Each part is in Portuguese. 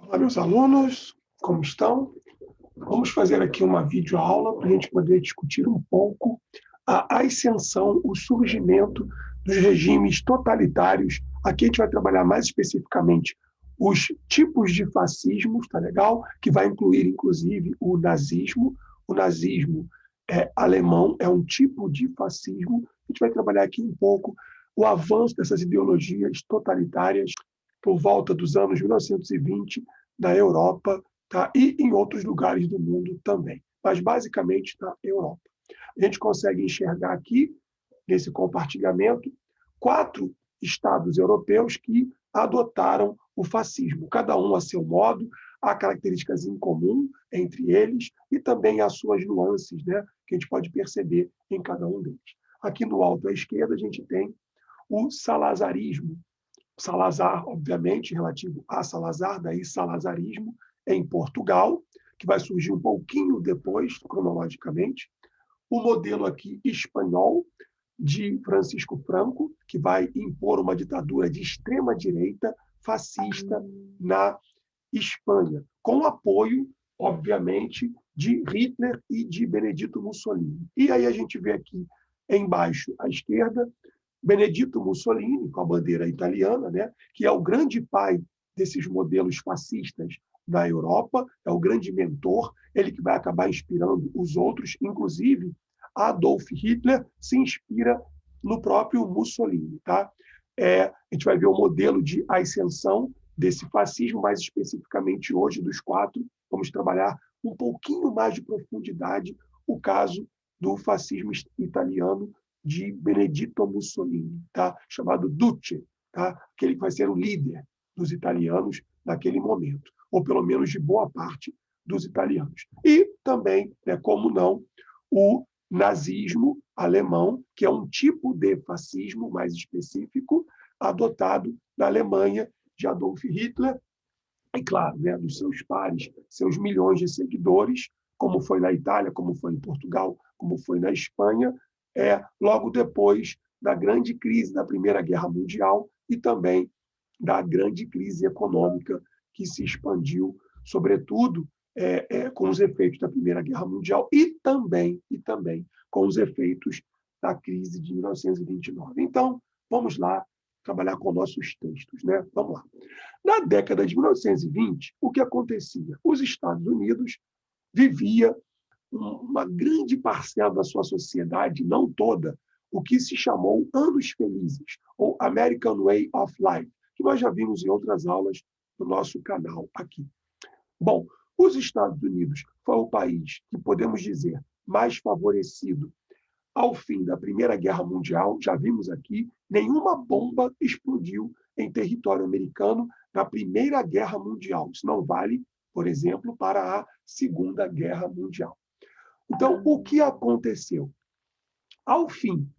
Olá, meus alunos, como estão? Vamos fazer aqui uma videoaula para a gente poder discutir um pouco a ascensão, o surgimento dos regimes totalitários. Aqui a gente vai trabalhar mais especificamente os tipos de fascismo, tá legal? Que vai incluir, inclusive, o nazismo. O nazismo alemão é um tipo de fascismo. A gente vai trabalhar aqui um pouco o avanço dessas ideologias totalitárias por volta dos anos 1920 na Europa, tá? E em outros lugares do mundo também, mas basicamente na Europa. A gente consegue enxergar aqui, nesse compartilhamento, 4 estados europeus que adotaram o fascismo, cada um a seu modo, há características em comum entre eles e também as suas nuances, né, que a gente pode perceber em cada um deles. Aqui no alto à esquerda a gente tem o salazarismo, Salazar, obviamente, relativo a Salazar, daí salazarismo, em Portugal, que vai surgir um pouquinho depois, cronologicamente. O modelo aqui espanhol, de Francisco Franco, que vai impor uma ditadura de extrema-direita fascista na Espanha, com apoio, obviamente, de Hitler e de Benedito Mussolini. E aí a gente vê aqui embaixo à esquerda Benedito Mussolini, com a bandeira italiana, né, que é o grande pai desses modelos fascistas da Europa, é o grande mentor, ele que vai acabar inspirando os outros, inclusive Adolf Hitler se inspira no próprio Mussolini. Tá? A gente vai ver o modelo de ascensão desse fascismo, mais especificamente hoje dos 4, vamos trabalhar um pouquinho mais de profundidade o caso do fascismo italiano de Benedito Mussolini, tá? Chamado Duce, tá? Aquele que vai ser o líder dos italianos naquele momento, ou pelo menos de boa parte dos italianos. E também, né, como não, o nazismo alemão, que é um tipo de fascismo mais específico, adotado na Alemanha de Adolf Hitler, e claro, né, dos seus pares, seus milhões de seguidores, como foi na Itália, como foi em Portugal, como foi na Espanha, logo depois da grande crise da Primeira Guerra Mundial e também da grande crise econômica que se expandiu, sobretudo com os efeitos da Primeira Guerra Mundial e também com os efeitos da crise de 1929. Então, vamos lá trabalhar com nossos textos, né? Vamos lá. Na década de 1920, o que acontecia? Os Estados Unidos vivia uma grande parcela da sua sociedade, não toda, o que se chamou Anos Felizes, ou American Way of Life, que nós já vimos em outras aulas do nosso canal aqui. Bom, os Estados Unidos foi o país que podemos dizer mais favorecido ao fim da Primeira Guerra Mundial. Já vimos aqui, nenhuma bomba explodiu em território americano na Primeira Guerra Mundial. Isso não vale, por exemplo, para a Segunda Guerra Mundial. Então, o que aconteceu? Ao fim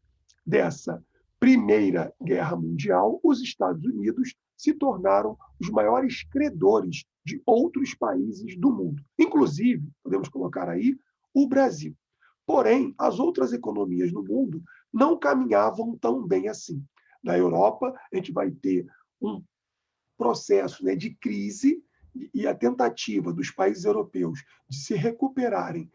dessa Primeira Guerra Mundial, os Estados Unidos se tornaram os maiores credores de outros países do mundo, inclusive, podemos colocar aí, o Brasil. Porém, as outras economias no mundo não caminhavam tão bem assim. Na Europa, a gente vai ter um processo, né, de crise e a tentativa dos países europeus de se recuperarem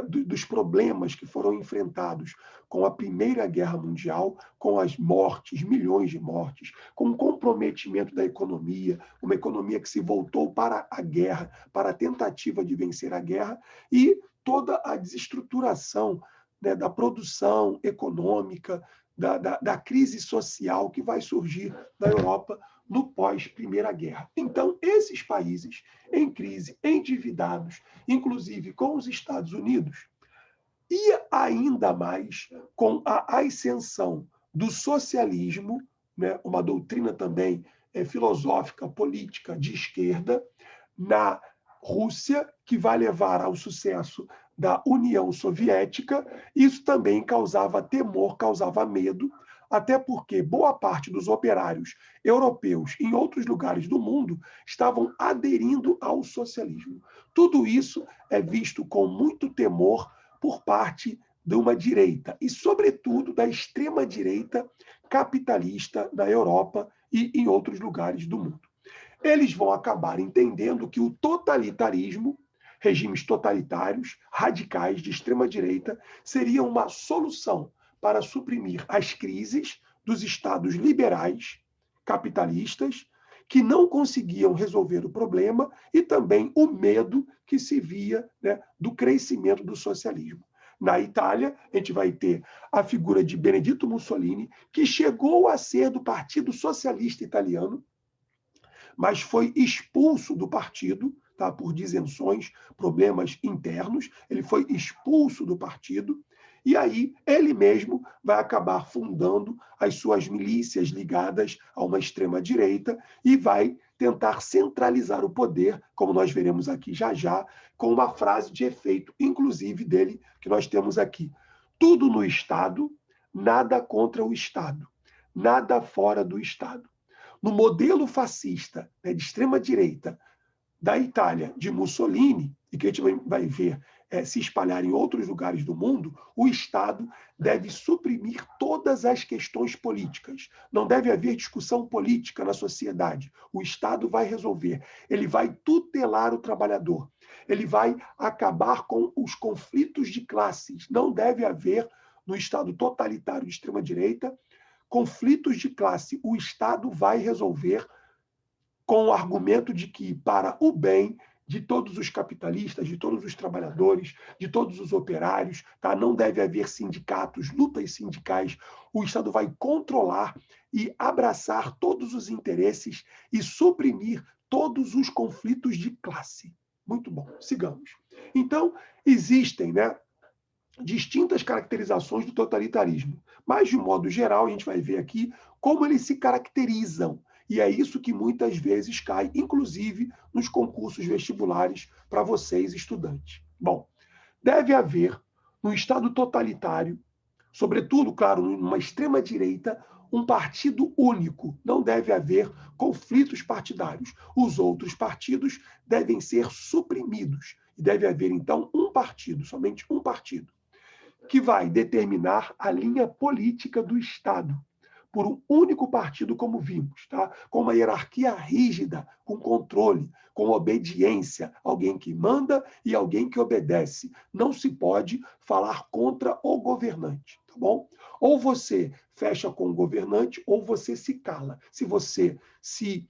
dos problemas que foram enfrentados com a Primeira Guerra Mundial, com as mortes, milhões de mortes, com o comprometimento da economia, uma economia que se voltou para a guerra, para a tentativa de vencer a guerra, e toda a desestruturação, né, da produção econômica, da crise social que vai surgir na Europa no pós-Primeira Guerra. Então, esses países em crise, endividados, inclusive com os Estados Unidos, e ainda mais com a ascensão do socialismo, né, uma doutrina também filosófica, política de esquerda, na Rússia, que vai levar ao sucesso da União Soviética. Isso também causava temor, causava medo, até porque boa parte dos operários europeus em outros lugares do mundo estavam aderindo ao socialismo. Tudo isso é visto com muito temor por parte de uma direita, e, sobretudo, da extrema-direita capitalista da Europa e em outros lugares do mundo. eles vão acabar entendendo que o totalitarismo, regimes totalitários, radicais, de extrema-direita, seria uma solução para suprimir as crises dos estados liberais, capitalistas, que não conseguiam resolver o problema, e também o medo que se via, né, do crescimento do socialismo. Na Itália, a gente vai ter a figura de Benedetto Mussolini, que chegou a ser do Partido Socialista Italiano, mas foi expulso do partido, tá, por disenções, problemas internos. Ele foi expulso do partido, e aí ele mesmo vai acabar fundando as suas milícias ligadas a uma extrema-direita e vai tentar centralizar o poder, como nós veremos aqui já já, com uma frase de efeito, inclusive dele, que nós temos aqui. Tudo no Estado, nada contra o Estado, nada fora do Estado. No modelo fascista, né, de extrema-direita da Itália, de Mussolini, e que a gente vai ver se espalhar em outros lugares do mundo, o Estado deve suprimir todas as questões políticas. Não deve haver discussão política na sociedade. O Estado vai resolver. Ele vai tutelar o trabalhador. Ele vai acabar com os conflitos de classes. Não deve haver, no Estado totalitário de extrema-direita, conflitos de classe. O Estado vai resolver com o argumento de que, para o bem de todos os capitalistas, de todos os trabalhadores, de todos os operários, tá? Não deve haver sindicatos, lutas sindicais. O Estado vai controlar e abraçar todos os interesses e suprimir todos os conflitos de classe. Muito bom, sigamos. Então, existem, né, distintas caracterizações do totalitarismo, mas, de um modo geral, a gente vai ver aqui como eles se caracterizam. E é isso que muitas vezes cai, inclusive, nos concursos vestibulares para vocês, estudantes. Bom, deve haver, no Estado totalitário, sobretudo, claro, numa extrema-direita, um partido único. Não deve haver conflitos partidários. Os outros partidos devem ser suprimidos. E deve haver, então, um partido, somente um partido, que vai determinar a linha política do Estado, por um único partido, como vimos, tá? Com uma hierarquia rígida, com controle, com obediência, alguém que manda e alguém que obedece. Não se pode falar contra o governante, tá bom? Ou você fecha com o governante, ou você se cala. Se você se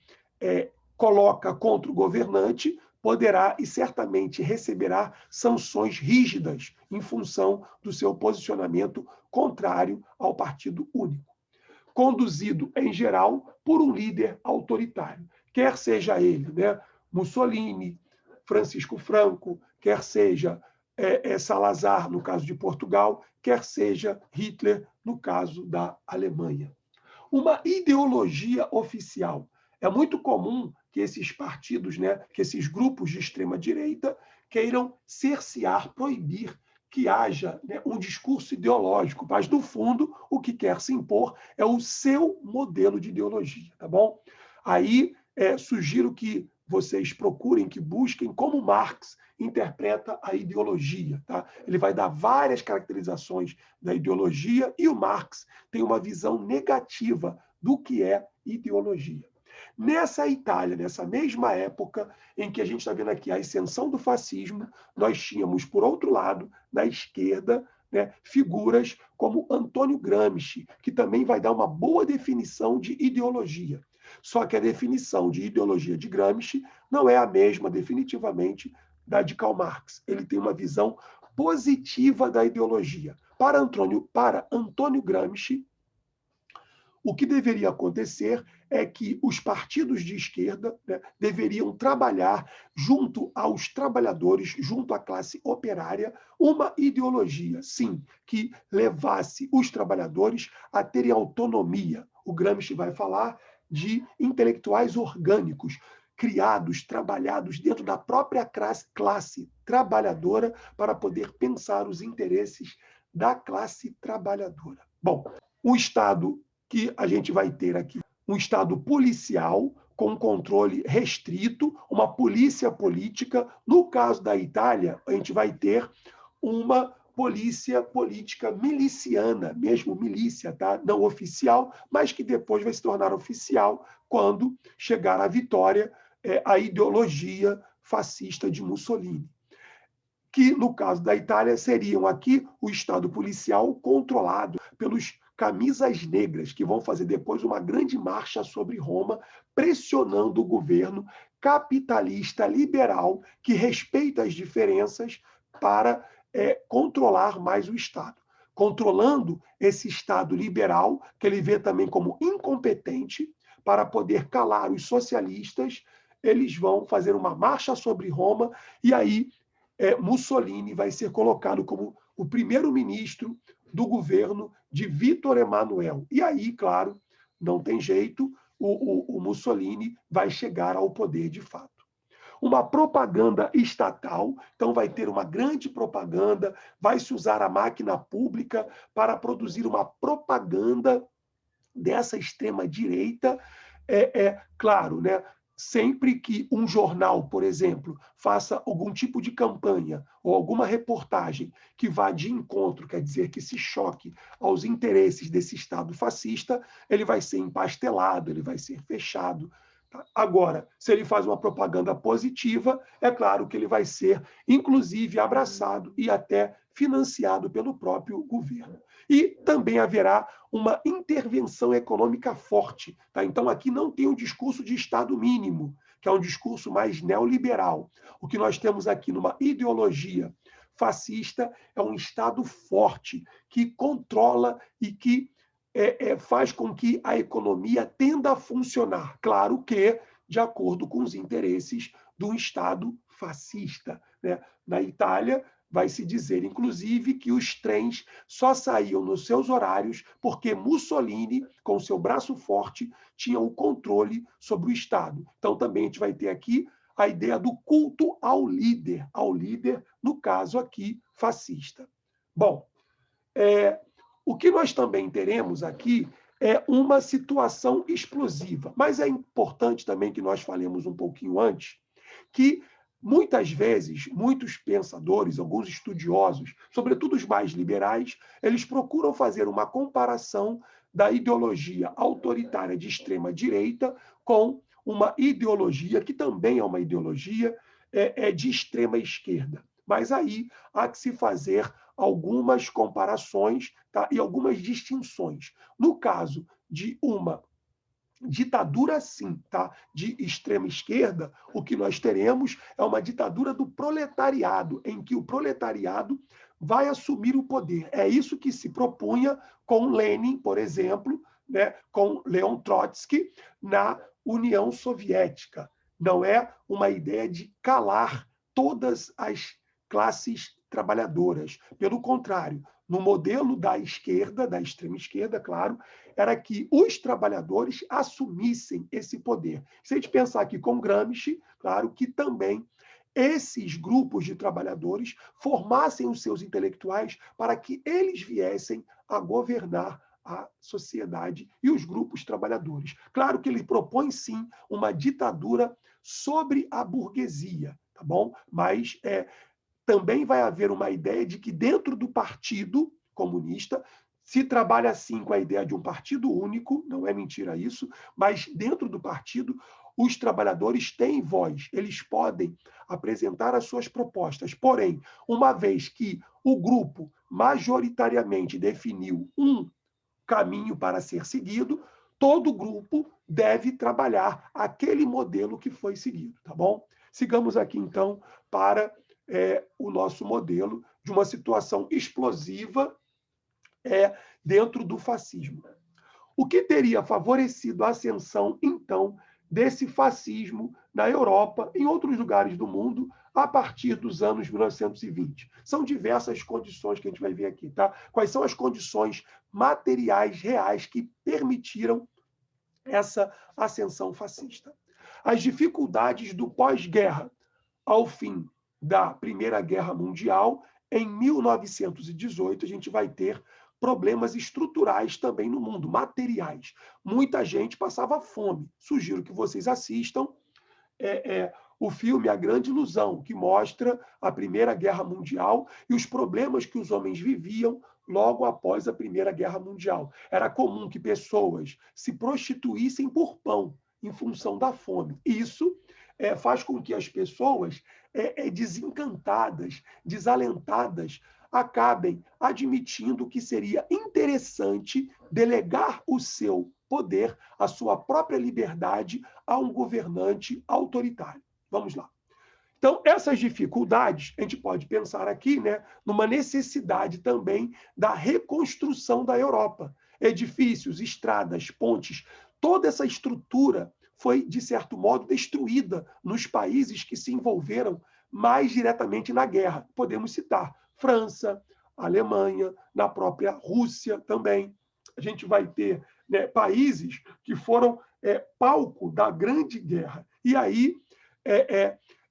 coloca contra o governante, poderá e certamente receberá sanções rígidas em função do seu posicionamento contrário ao partido único, conduzido, em geral, por um líder autoritário, quer seja ele, né, Mussolini, Francisco Franco, quer seja Salazar, no caso de Portugal, quer seja Hitler, no caso da Alemanha. Uma ideologia oficial. É muito comum que esses partidos, né, que esses grupos de extrema-direita queiram cercear, proibir que haja, né, um discurso ideológico, mas, no fundo, o que quer se impor é o seu modelo de ideologia, tá bom? Aí, sugiro que vocês procurem, que busquem como Marx interpreta a ideologia, tá? Ele vai dar várias caracterizações da ideologia, e o Marx tem uma visão negativa do que é ideologia. Nessa Itália, nessa mesma época em que a gente está vendo aqui a ascensão do fascismo, nós tínhamos, por outro lado, na esquerda, né, figuras como Antônio Gramsci, que também vai dar uma boa definição de ideologia. Só que a definição de ideologia de Gramsci não é a mesma, definitivamente, da de Karl Marx. Ele tem uma visão positiva da ideologia. Para Antônio Gramsci, o que deveria acontecer é que os partidos de esquerda, né, deveriam trabalhar junto aos trabalhadores, junto à classe operária, uma ideologia, sim, que levasse os trabalhadores a terem autonomia. O Gramsci vai falar de intelectuais orgânicos, criados, trabalhados dentro da própria classe trabalhadora para poder pensar os interesses da classe trabalhadora. Bom, o Estado que a gente vai ter aqui, um Estado policial com controle restrito, uma polícia política. No caso da Itália, a gente vai ter uma polícia política miliciana, mesmo milícia, tá? Não oficial, mas que depois vai se tornar oficial quando chegar a vitória a ideologia fascista de Mussolini, que, no caso da Itália, seriam aqui o Estado policial controlado pelos camisas negras, que vão fazer depois uma grande marcha sobre Roma, pressionando o governo capitalista liberal, que respeita as diferenças, para controlar mais o Estado. Controlando esse Estado liberal, que ele vê também como incompetente, para poder calar os socialistas, eles vão fazer uma marcha sobre Roma, e aí Mussolini vai ser colocado como o primeiro-ministro do governo de Vítor Emanuel. E aí, claro, não tem jeito, o Mussolini vai chegar ao poder de fato. Uma propaganda estatal, então vai ter uma grande propaganda, vai se usar a máquina pública para produzir uma propaganda dessa extrema-direita, claro, né? Sempre que um jornal, por exemplo, faça algum tipo de campanha ou alguma reportagem que vá de encontro, quer dizer, que se choque aos interesses desse Estado fascista, ele vai ser empastelado, ele vai ser fechado. Agora, se ele faz uma propaganda positiva, é claro que ele vai ser, inclusive, abraçado e até financiado pelo próprio governo. E também haverá uma intervenção econômica forte. Tá? Então, aqui não tem um discurso de Estado mínimo, que é um discurso mais neoliberal. O que nós temos aqui numa ideologia fascista é um Estado forte, que controla e que faz com que a economia tenda a funcionar. Claro que de acordo com os interesses do Estado fascista. Né? Na Itália, vai se dizer, inclusive, que os trens só saíam nos seus horários porque Mussolini, com seu braço forte, tinha o controle sobre o Estado. Então, também a gente vai ter aqui a ideia do culto ao líder, no caso aqui, fascista. Bom, o que nós também teremos aqui é uma situação explosiva, mas é importante também que nós falemos um pouquinho antes que muitas vezes, muitos pensadores, alguns estudiosos, sobretudo os mais liberais, eles procuram fazer uma comparação da ideologia autoritária de extrema-direita com uma ideologia que também é uma ideologia de extrema-esquerda. Mas aí há que se fazer algumas comparações, tá? E algumas distinções. No caso de uma ditadura, sim, tá? De extrema esquerda, o que nós teremos é uma ditadura do proletariado, em que o proletariado vai assumir o poder. É isso que se propunha com Lenin, por exemplo, né? Com Leon Trotsky na União Soviética. Não é uma ideia de calar todas as classes trabalhadoras. Pelo contrário, no modelo da esquerda, da extrema esquerda, claro, era que os trabalhadores assumissem esse poder. Se a gente pensar aqui com Gramsci, claro que também esses grupos de trabalhadores formassem os seus intelectuais para que eles viessem a governar a sociedade e os grupos trabalhadores. Claro que ele propõe, sim, uma ditadura sobre a burguesia, tá bom? Mas também vai haver uma ideia de que dentro do Partido Comunista se trabalha assim com a ideia de um partido único, não é mentira isso, mas dentro do partido os trabalhadores têm voz, eles podem apresentar as suas propostas. Porém, uma vez que o grupo majoritariamente definiu um caminho para ser seguido, todo grupo deve trabalhar aquele modelo que foi seguido, tá bom? Sigamos aqui, então, para o nosso modelo de uma situação explosiva dentro do fascismo. O que teria favorecido a ascensão, então, desse fascismo na Europa, em outros lugares do mundo, a partir dos anos 1920? São diversas condições que a gente vai ver aqui, tá? Quais são as condições materiais reais que permitiram essa ascensão fascista? As dificuldades do pós-guerra ao fim da Primeira Guerra Mundial, em 1918, a gente vai ter problemas estruturais também no mundo, materiais. Muita gente passava fome. Sugiro que vocês assistam o filme A Grande Ilusão, que mostra a Primeira Guerra Mundial e os problemas que os homens viviam logo após a Primeira Guerra Mundial. Era comum que pessoas se prostituíssem por pão, em função da fome. Isso faz com que as pessoas desencantadas, desalentadas, acabem admitindo que seria interessante delegar o seu poder, a sua própria liberdade, a um governante autoritário. Vamos lá. Então, essas dificuldades, a gente pode pensar aqui, né, numa necessidade também da reconstrução da Europa. Edifícios, estradas, pontes, toda essa estrutura foi, de certo modo, destruída nos países que se envolveram mais diretamente na guerra. Podemos citar França, Alemanha, na própria Rússia também. A gente vai ter, né, países que foram palco da Grande Guerra. E aí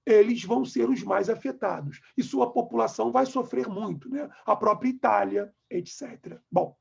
eles vão ser os mais afetados. E sua população vai sofrer muito, né? A própria Itália, etc. Bom,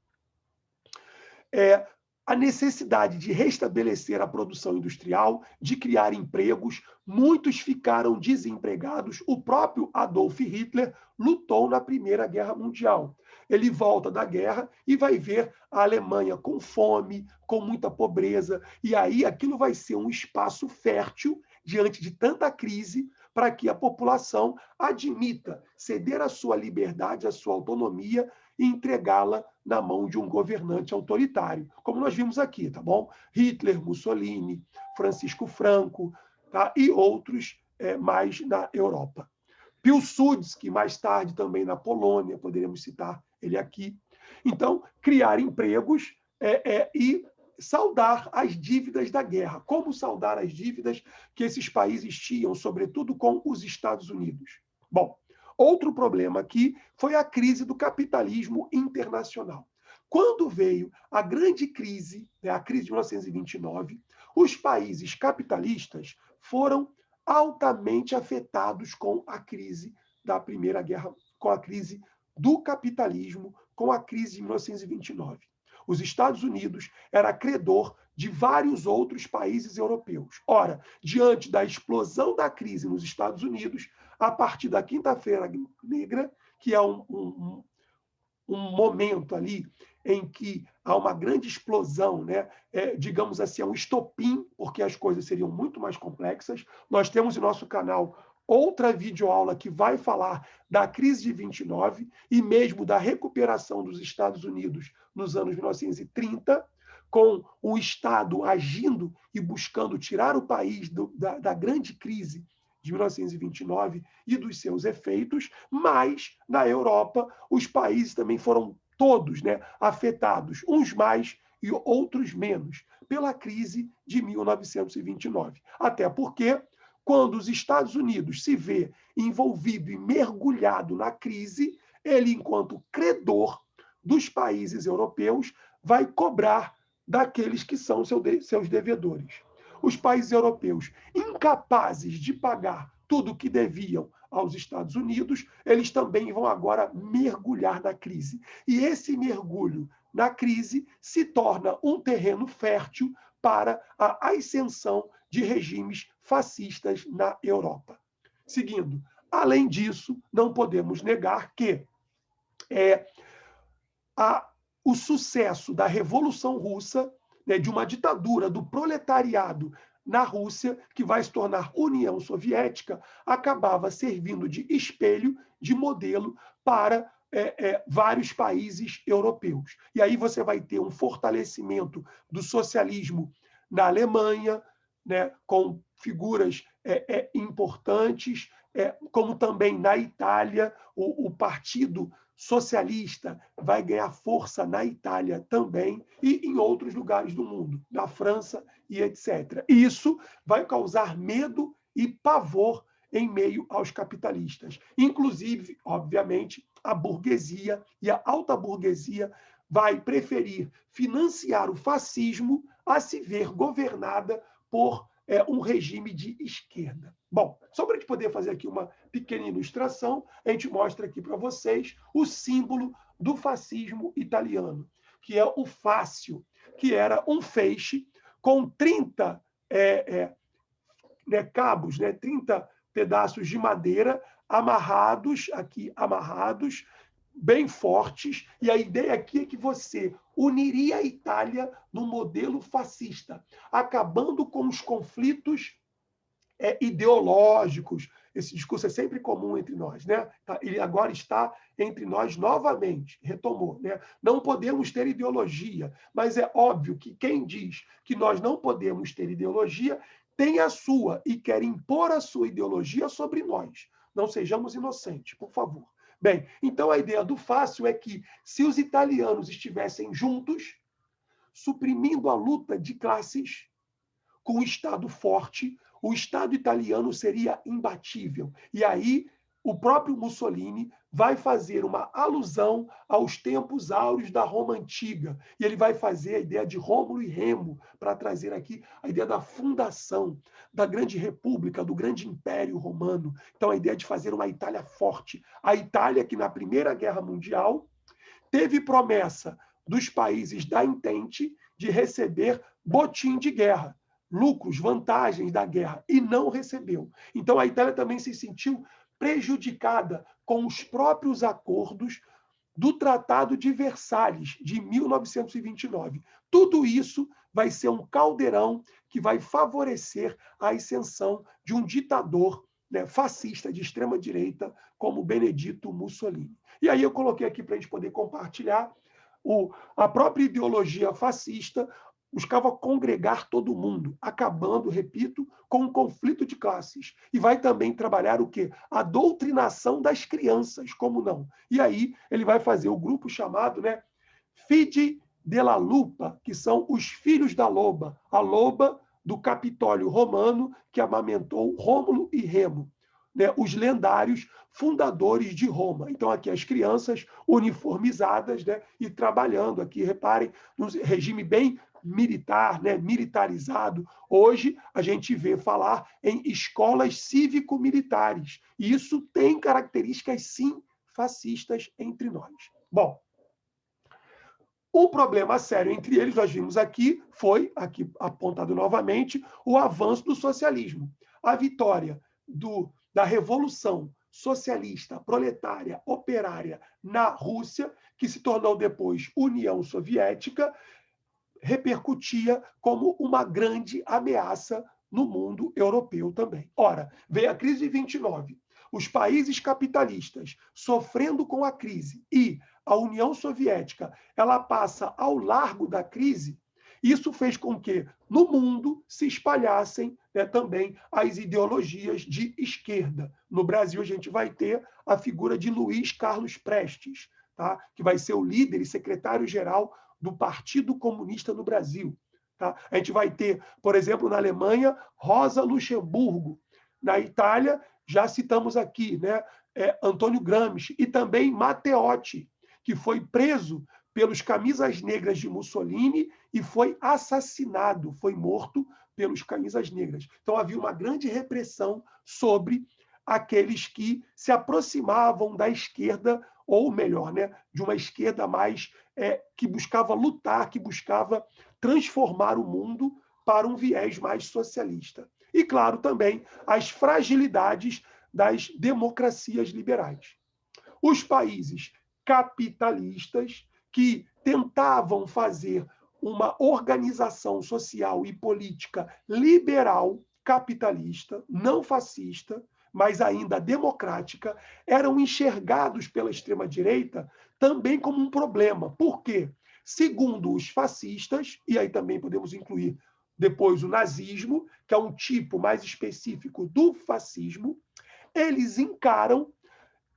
a necessidade de restabelecer a produção industrial, de criar empregos, muitos ficaram desempregados. O próprio Adolf Hitler lutou na Primeira Guerra Mundial. Ele volta da guerra e vai ver a Alemanha com fome, com muita pobreza, e aí aquilo vai ser um espaço fértil diante de tanta crise para que a população admita ceder a sua liberdade, a sua autonomia e entregá-la na mão de um governante autoritário, como nós vimos aqui, tá bom? Hitler, Mussolini, Francisco Franco, tá? E outros mais na Europa. Piłsudski, mais tarde também na Polônia, poderíamos citar ele aqui. Então, criar empregos e saldar as dívidas da guerra. Como saldar as dívidas que esses países tinham, sobretudo com os Estados Unidos? Bom, outro problema aqui foi a crise do capitalismo internacional. Quando veio a grande crise, a crise de 1929, os países capitalistas foram altamente afetados com a crise da Primeira Guerra, com a crise do capitalismo, com a crise de 1929. Os Estados Unidos era credor de vários outros países europeus. Ora, diante da explosão da crise nos Estados Unidos, a partir da Quinta-feira Negra, que é um momento ali em que há uma grande explosão, né? Digamos assim, é um estopim, porque as coisas seriam muito mais complexas. Nós temos em nosso canal outra videoaula que vai falar da crise de 29 e mesmo da recuperação dos Estados Unidos nos anos 1930, com o Estado agindo e buscando tirar o país da grande crise de 1929 e dos seus efeitos, mas na Europa os países também foram todos, né, afetados, uns mais e outros menos, pela crise de 1929. Até porque, quando os Estados Unidos se vê envolvido e mergulhado na crise, ele, enquanto credor dos países europeus, vai cobrar daqueles que são seus devedores. Os países europeus, incapazes de pagar tudo o que deviam aos Estados Unidos, eles também vão agora mergulhar na crise. E esse mergulho na crise se torna um terreno fértil para a ascensão de regimes fascistas na Europa. Seguindo, além disso, não podemos negar que o sucesso da Revolução Russa, né, de uma ditadura do proletariado na Rússia, que vai se tornar União Soviética, acabava servindo de espelho, de modelo para vários países europeus. E aí você vai ter um fortalecimento do socialismo na Alemanha, né, com figuras importantes, como também na Itália, o Partido Socialista vai ganhar força na Itália também e em outros lugares do mundo, na França e etc. Isso vai causar medo e pavor em meio aos capitalistas. Inclusive, obviamente, a burguesia e a alta burguesia vai preferir financiar o fascismo a se ver governada por um regime de esquerda. Bom, só para a gente poder fazer aqui uma pequena ilustração, a gente mostra aqui para vocês o símbolo do fascismo italiano, que é o fácio, que era um feixe com 30 cabos, 30 pedaços de madeira amarrados, bem fortes, e a ideia aqui é que você uniria a Itália no modelo fascista, acabando com os conflitos ideológicos. Esse discurso é sempre comum entre nós, né? Ele agora está entre nós novamente, retomou, né? Não podemos ter ideologia, mas é óbvio que quem diz que nós não podemos ter ideologia tem a sua e quer impor a sua ideologia sobre nós. Não sejamos inocentes, por favor. Bem, então a ideia do fácil é que se os italianos estivessem juntos, suprimindo a luta de classes, com o Estado forte, o Estado italiano seria imbatível. E aí, o próprio Mussolini vai fazer uma alusão aos tempos áureos da Roma antiga. E ele vai fazer a ideia de Rômulo e Remo, para trazer aqui a ideia da fundação da grande república, do grande império romano. Então, a ideia de fazer uma Itália forte. A Itália que, na Primeira Guerra Mundial, teve promessa dos países da Entente de receber botim de guerra, lucros, vantagens da guerra, e não recebeu. Então, a Itália também se sentiu prejudicada com os próprios acordos do Tratado de Versalhes, de 1929. Tudo isso vai ser um caldeirão que vai favorecer a ascensão de um ditador, né, fascista de extrema-direita como Benedito Mussolini. E aí eu coloquei aqui para a gente poder compartilhar a própria ideologia fascista buscava congregar todo mundo, acabando, repito, com um conflito de classes. E vai também trabalhar o quê? A doutrinação das crianças, como não? E aí ele vai fazer o grupo chamado, né, Fidi della Lupa, que são os filhos da loba, a loba do Capitólio romano que amamentou Rômulo e Remo, né, os lendários fundadores de Roma. Então, aqui as crianças uniformizadas, né, e trabalhando aqui, reparem, num regime bem militar, né, militarizado. Hoje, a gente vê falar em escolas cívico-militares. E isso tem características, sim, fascistas entre nós. Bom, o problema sério entre eles, nós vimos aqui, foi, aqui apontado novamente, o avanço do socialismo. A vitória da Revolução Socialista, Proletária, Operária na Rússia, que se tornou depois União Soviética, repercutia como uma grande ameaça no mundo europeu também. Ora, veio a crise de 29, os países capitalistas sofrendo com a crise e a União Soviética ela passa ao largo da crise. Isso fez com que no mundo se espalhassem, né, também as ideologias de esquerda. No Brasil, a gente vai ter a figura de Luiz Carlos Prestes, tá? Que vai ser o líder e secretário-geral do Partido Comunista no Brasil. Tá? A gente vai ter, por exemplo, na Alemanha, Rosa Luxemburgo. Na Itália, já citamos aqui, né, Antônio Gramsci, e também Matteotti, que foi preso pelos camisas negras de Mussolini e foi assassinado, foi morto pelos camisas negras. Então havia uma grande repressão sobre aqueles que se aproximavam da esquerda, ou melhor, né, de uma esquerda mais que buscava lutar, que buscava transformar o mundo para um viés mais socialista. E, claro, também as fragilidades das democracias liberais. Os países capitalistas que tentavam fazer uma organização social e política liberal, capitalista, não fascista, mas ainda democrática, eram enxergados pela extrema-direita também como um problema. Por quê? Segundo os fascistas, e aí também podemos incluir depois o nazismo, que é um tipo mais específico do fascismo, eles encaram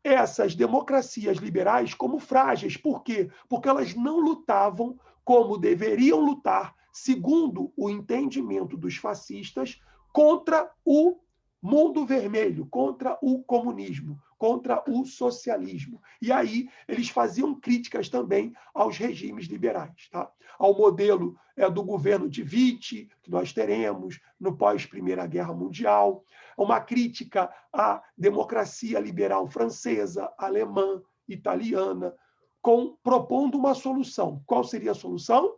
essas democracias liberais como frágeis. Por quê? Porque elas não lutavam como deveriam lutar, segundo o entendimento dos fascistas, contra o mundo vermelho, contra o comunismo, contra o socialismo. E aí eles faziam críticas também aos regimes liberais, tá? Ao modelo do governo de Vichy, que nós teremos no pós-Primeira Guerra Mundial, uma crítica à democracia liberal francesa, alemã, italiana, propondo uma solução. Qual seria a solução?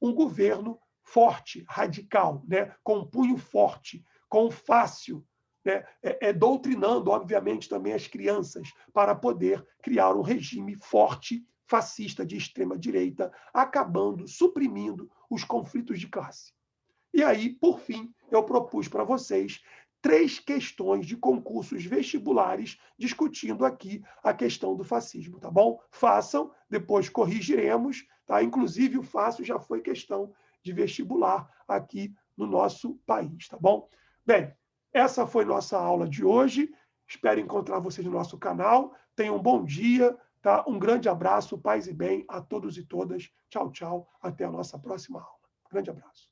Um governo forte, radical, né? Com punho forte, com fácil, né? Doutrinando, obviamente, também as crianças para poder criar um regime forte, fascista de extrema-direita, acabando, suprimindo os conflitos de classe. E aí, por fim, eu propus para vocês 3 questões de concursos vestibulares discutindo aqui a questão do fascismo, tá bom? Façam, depois corrigiremos, tá? Inclusive o fácil já foi questão de vestibular aqui no nosso país, tá bom? Bem, essa foi nossa aula de hoje. Espero encontrar vocês no nosso canal. Tenham um bom dia, tá? Um grande abraço, paz e bem a todos e todas. Tchau, tchau. Até a nossa próxima aula. Grande abraço.